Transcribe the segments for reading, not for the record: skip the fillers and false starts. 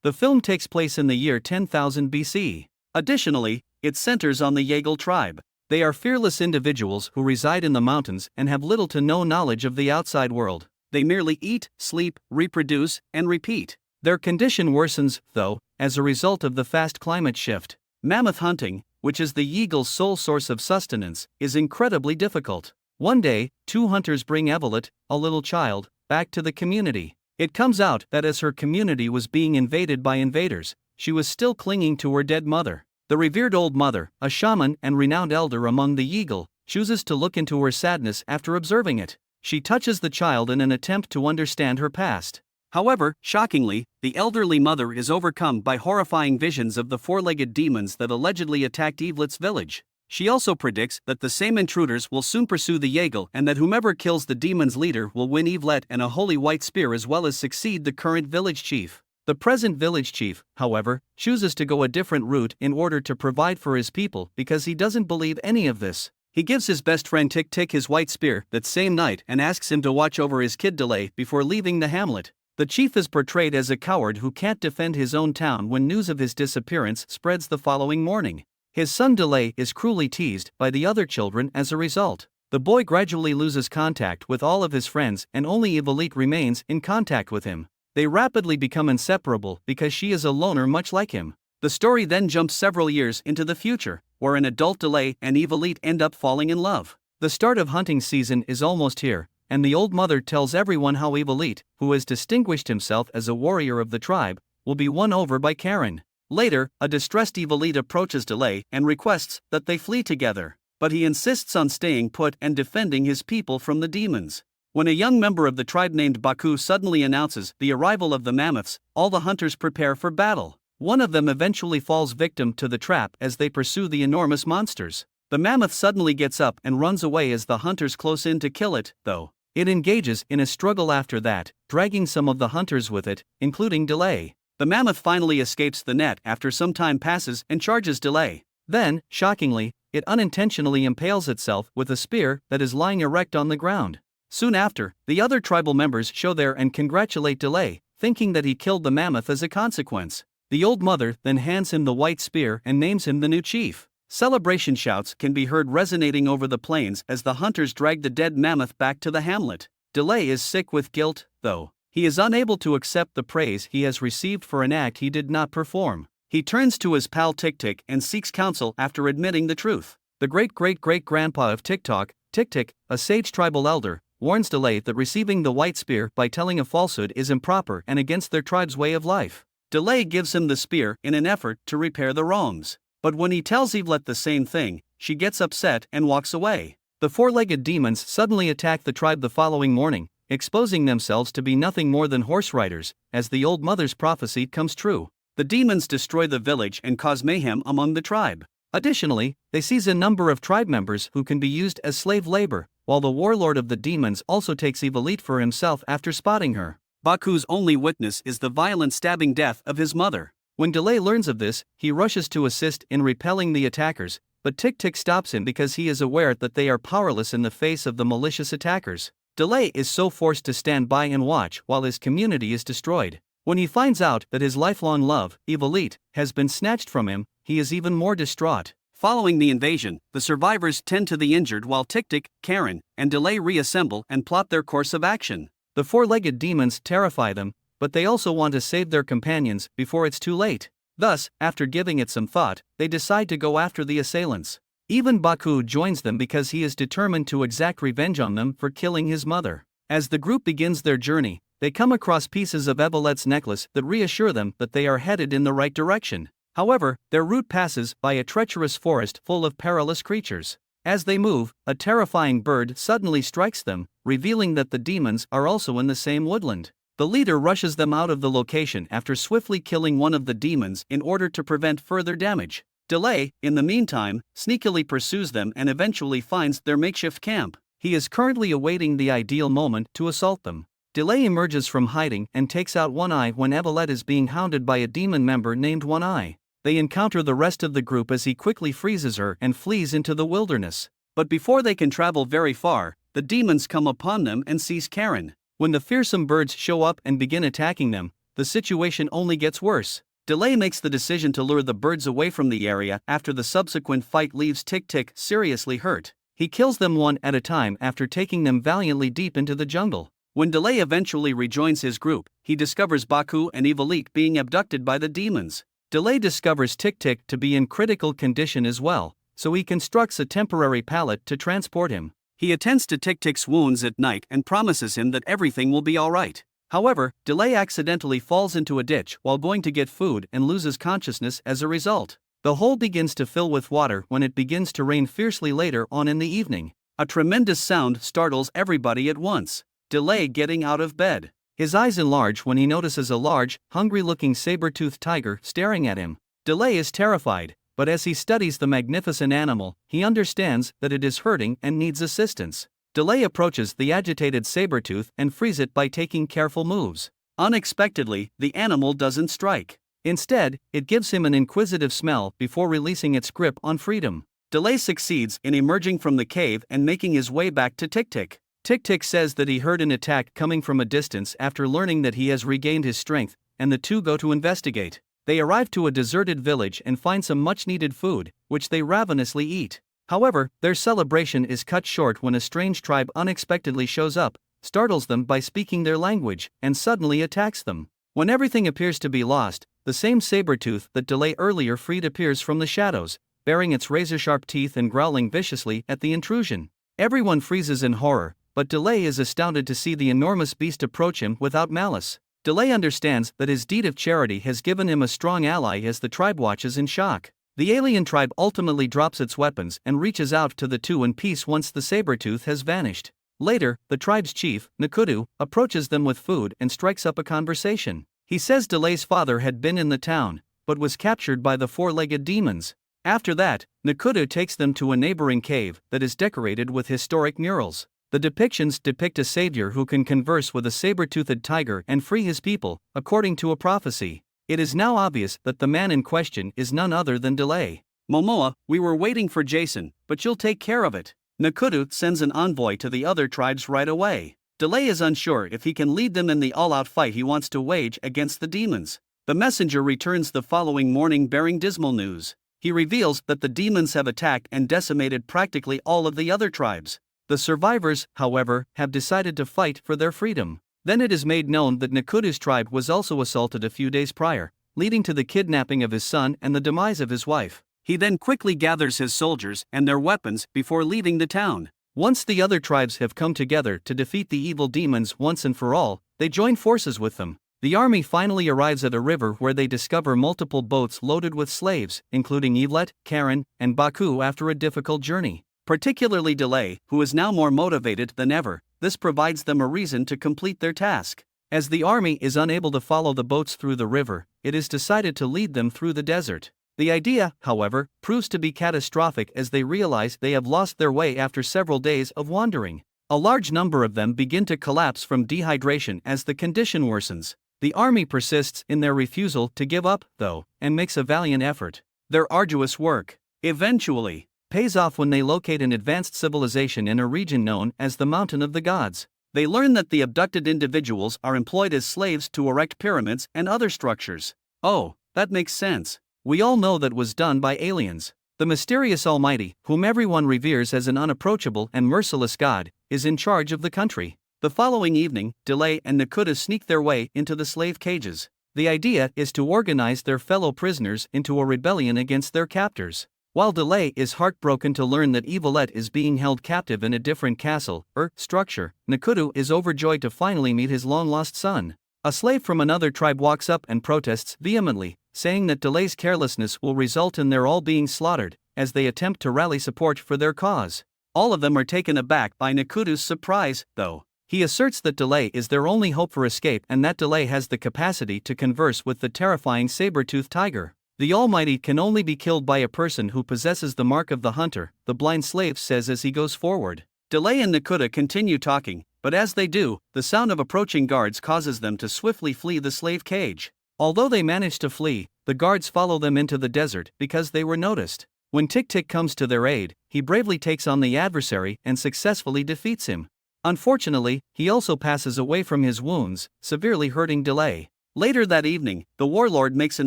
The film takes place in the year 10,000 BC. Additionally, it centers on the Yagle tribe. They are fearless individuals who reside in the mountains and have little to no knowledge of the outside world. They merely eat, sleep, reproduce, and repeat. Their condition worsens, though, as a result of the fast climate shift. Mammoth hunting, which is the Yagle's sole source of sustenance, is incredibly difficult. One day, two hunters bring Evolet, a little child, back to the community. It comes out that as her community was being invaded by invaders, she was still clinging to her dead mother. The revered old mother, a shaman and renowned elder among the Yagle, chooses to look into her sadness after observing it. She touches the child in an attempt to understand her past. However, shockingly, the elderly mother is overcome by horrifying visions of the four-legged demons that allegedly attacked Evolet's village. She also predicts that the same intruders will soon pursue the Yagle and that whomever kills the demon's leader will win Evolet and a holy white spear as well as succeed the current village chief. The present village chief, however, chooses to go a different route in order to provide for his people because he doesn't believe any of this. He gives his best friend Tik his white spear that same night and asks him to watch over his kid Delay before leaving the hamlet. The chief is portrayed as a coward who can't defend his own town when news of his disappearance spreads the following morning. His son Delay is cruelly teased by the other children as a result. The boy gradually loses contact with all of his friends and only Evolet remains in contact with him. They rapidly become inseparable because she is a loner much like him. The story then jumps several years into the future, where an adult Delay and Evolet end up falling in love. The start of hunting season is almost here, and the old mother tells everyone how Evolet, who has distinguished himself as a warrior of the tribe, will be won over by Karen. Later, a distressed Evolet approaches Delay and requests that they flee together, but he insists on staying put and defending his people from the demons. When a young member of the tribe named Baku suddenly announces the arrival of the mammoths, all the hunters prepare for battle. One of them eventually falls victim to the trap as they pursue the enormous monsters. The mammoth suddenly gets up and runs away as the hunters close in to kill it, though. It engages in a struggle after that, dragging some of the hunters with it, including Delay. The mammoth finally escapes the net after some time passes and charges Delay. Then, shockingly, it unintentionally impales itself with a spear that is lying erect on the ground. Soon after, the other tribal members show there and congratulate Delay, thinking that he killed the mammoth as a consequence. The old mother then hands him the white spear and names him the new chief. Celebration shouts can be heard resonating over the plains as the hunters drag the dead mammoth back to the hamlet. Delay is sick with guilt, though. He is unable to accept the praise he has received for an act he did not perform. He turns to his pal Tik and seeks counsel after admitting the truth. The great-great-great-grandpa of Tik, a sage tribal elder, warns Delay that receiving the white spear by telling a falsehood is improper and against their tribe's way of life. Delay gives him the spear in an effort to repair the wrongs. But when he tells Evolet the same thing, she gets upset and walks away. The four-legged demons suddenly attack the tribe the following morning, exposing themselves to be nothing more than horse riders, as the old mother's prophecy comes true. The demons destroy the village and cause mayhem among the tribe. Additionally, they seize a number of tribe members who can be used as slave labor, while the warlord of the demons also takes Evolet for himself after spotting her. Baku's only witness is the violent stabbing death of his mother. When Delay learns of this, he rushes to assist in repelling the attackers, but Tik stops him because he is aware that they are powerless in the face of the malicious attackers. Delay is so forced to stand by and watch while his community is destroyed. When he finds out that his lifelong love, Evolet, has been snatched from him, he is even more distraught. Following the invasion, the survivors tend to the injured while Tik, Karen, and Delay reassemble and plot their course of action. The four-legged demons terrify them, but they also want to save their companions before it's too late. Thus, after giving it some thought, they decide to go after the assailants. Even Baku joins them because he is determined to exact revenge on them for killing his mother. As the group begins their journey, they come across pieces of Evolet's necklace that reassure them that they are headed in the right direction. However, their route passes by a treacherous forest full of perilous creatures. As they move, a terrifying bird suddenly strikes them, revealing that the demons are also in the same woodland. The leader rushes them out of the location after swiftly killing one of the demons in order to prevent further damage. Delay, in the meantime, sneakily pursues them and eventually finds their makeshift camp. He is currently awaiting the ideal moment to assault them. Delay emerges from hiding and takes out One Eye when Evolet is being hounded by a demon member named One Eye. They encounter the rest of the group as he quickly freezes her and flees into the wilderness. But before they can travel very far, the demons come upon them and seize Karen. When the fearsome birds show up and begin attacking them, the situation only gets worse. Delay makes the decision to lure the birds away from the area after the subsequent fight leaves Tik-Tik seriously hurt. He kills them one at a time after taking them valiantly deep into the jungle. When Delay eventually rejoins his group, he discovers Baku and Evolet being abducted by the demons. Delay discovers Tik-Tik to be in critical condition as well, so he constructs a temporary pallet to transport him. He attends to Tik-Tik's wounds at night and promises him that everything will be alright. However, Delay accidentally falls into a ditch while going to get food and loses consciousness as a result. The hole begins to fill with water when it begins to rain fiercely later on in the evening. A tremendous sound startles everybody at once. Delay getting out of bed. His eyes enlarge when he notices a large, hungry-looking saber-toothed tiger staring at him. Delay is terrified, but as he studies the magnificent animal, he understands that it is hurting and needs assistance. Delay approaches the agitated saber-tooth and frees it by taking careful moves. Unexpectedly, the animal doesn't strike. Instead, it gives him an inquisitive smell before releasing its grip on freedom. Delay succeeds in emerging from the cave and making his way back to Tik-Tik. Tik-Tik says that he heard an attack coming from a distance after learning that he has regained his strength, and the two go to investigate. They arrive to a deserted village and find some much-needed food, which they ravenously eat. However, their celebration is cut short when a strange tribe unexpectedly shows up, startles them by speaking their language, and suddenly attacks them. When everything appears to be lost, the same saber-tooth that Delay earlier freed appears from the shadows, baring its razor-sharp teeth and growling viciously at the intrusion. Everyone freezes in horror, but Delay is astounded to see the enormous beast approach him without malice. Delay understands that his deed of charity has given him a strong ally as the tribe watches in shock. The alien tribe ultimately drops its weapons and reaches out to the two in peace once the saber-tooth has vanished. Later, the tribe's chief, Nakudu, approaches them with food and strikes up a conversation. He says Delay's father had been in the town, but was captured by the four-legged demons. After that, Nakudu takes them to a neighboring cave that is decorated with historic murals. The depictions depict a savior who can converse with a saber-toothed tiger and free his people, according to a prophecy. It is now obvious that the man in question is none other than Delay. Momoa, we were waiting for Jason, but you'll take care of it. Nakudu sends an envoy to the other tribes right away. Delay is unsure if he can lead them in the all-out fight he wants to wage against the demons. The messenger returns the following morning bearing dismal news. He reveals that the demons have attacked and decimated practically all of the other tribes. The survivors, however, have decided to fight for their freedom. Then it is made known that Nakudu's tribe was also assaulted a few days prior, leading to the kidnapping of his son and the demise of his wife. He then quickly gathers his soldiers and their weapons before leaving the town. Once the other tribes have come together to defeat the evil demons once and for all, they join forces with them. The army finally arrives at a river where they discover multiple boats loaded with slaves, including Evolet, Karen, and Baku after a difficult journey. Particularly Delay, who is now more motivated than ever, this provides them a reason to complete their task. As the army is unable to follow the boats through the river, it is decided to lead them through the desert. The idea, however, proves to be catastrophic as they realize they have lost their way after several days of wandering. A large number of them begin to collapse from dehydration as the condition worsens. The army persists in their refusal to give up, though, and makes a valiant effort. Their arduous work eventually pays off when they locate an advanced civilization in a region known as the Mountain of the Gods. They learn that the abducted individuals are employed as slaves to erect pyramids and other structures. Oh, that makes sense. We all know that was done by aliens. The mysterious Almighty, whom everyone reveres as an unapproachable and merciless god, is in charge of the country. The following evening, Delay and Nakudu sneak their way into the slave cages. The idea is to organize their fellow prisoners into a rebellion against their captors. While Delay is heartbroken to learn that Evolet is being held captive in a different castle, or structure, Nakudu is overjoyed to finally meet his long-lost son. A slave from another tribe walks up and protests vehemently, saying that Delay's carelessness will result in their all being slaughtered, as they attempt to rally support for their cause. All of them are taken aback by Nakudu's surprise, though. He asserts that Delay is their only hope for escape and that Delay has the capacity to converse with the terrifying saber-toothed tiger. The Almighty can only be killed by a person who possesses the mark of the hunter, the blind slave says as he goes forward. Delay and Nakudu continue talking, but as they do, the sound of approaching guards causes them to swiftly flee the slave cage. Although they manage to flee, the guards follow them into the desert because they were noticed. When Tik-Tik comes to their aid, he bravely takes on the adversary and successfully defeats him. Unfortunately, he also passes away from his wounds, severely hurting Delay. Later that evening, the warlord makes an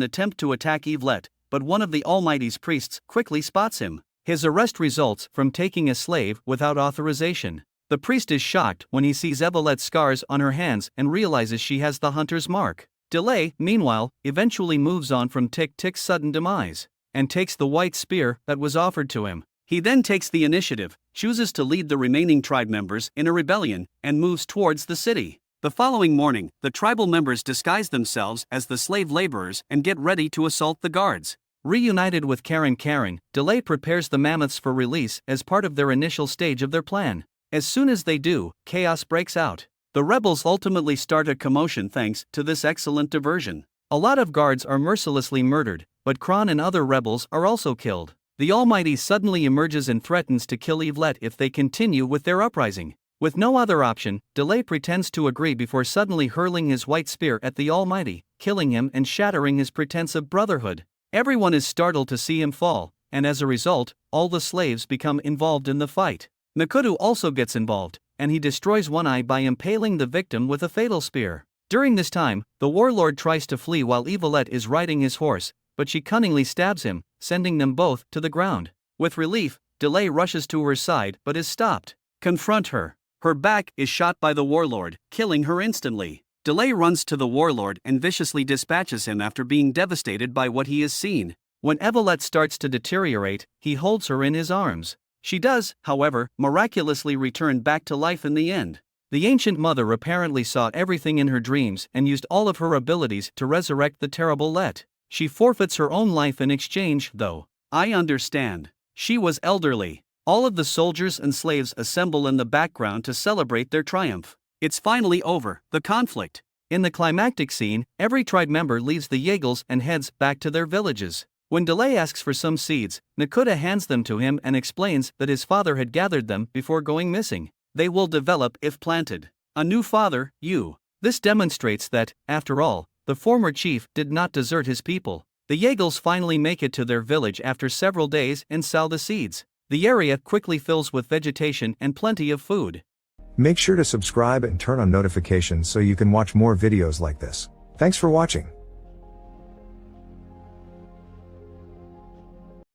attempt to attack Evolet, but one of the Almighty's priests quickly spots him. His arrest results from taking a slave without authorization. The priest is shocked when he sees Evolet's scars on her hands and realizes she has the hunter's mark. Delay, meanwhile, eventually moves on from Tick-Tick's sudden demise, and takes the white spear that was offered to him. He then takes the initiative, chooses to lead the remaining tribe members in a rebellion, and moves towards the city. The following morning, the tribal members disguise themselves as the slave laborers and get ready to assault the guards. Reunited with Karen, Delay prepares the mammoths for release as part of their initial stage of their plan. As soon as they do, chaos breaks out. The rebels ultimately start a commotion thanks to this excellent diversion. A lot of guards are mercilessly murdered, but Kron and other rebels are also killed. The Almighty suddenly emerges and threatens to kill Evolet if they continue with their uprising. With no other option, Delay pretends to agree before suddenly hurling his white spear at the Almighty, killing him and shattering his pretense of brotherhood. Everyone is startled to see him fall, and as a result, all the slaves become involved in the fight. Nakudu also gets involved, and he destroys one eye by impaling the victim with a fatal spear. During this time, the warlord tries to flee while Evolet is riding his horse, but she cunningly stabs him, sending them both to the ground. With relief, Delay rushes to her side but is stopped. Confront her. Her back is shot by the warlord, killing her instantly. Delay runs to the warlord and viciously dispatches him after being devastated by what he has seen. When Evolet starts to deteriorate, he holds her in his arms. She does, however, miraculously return back to life in the end. The ancient mother apparently saw everything in her dreams and used all of her abilities to resurrect the terrible Let. She forfeits her own life in exchange, though. I understand. She was elderly. All of the soldiers and slaves assemble in the background to celebrate their triumph. It's finally over, the conflict. In the climactic scene, every tribe member leaves the Yagels and heads back to their villages. When Delay asks for some seeds, Nakuda hands them to him and explains that his father had gathered them before going missing. They will develop if planted. A new father, you. This demonstrates that, after all, the former chief did not desert his people. The Yagels finally make it to their village after several days and sow the seeds. The area quickly fills with vegetation and plenty of food. Make sure to subscribe and turn on notifications so you can watch more videos like this. Thanks for watching.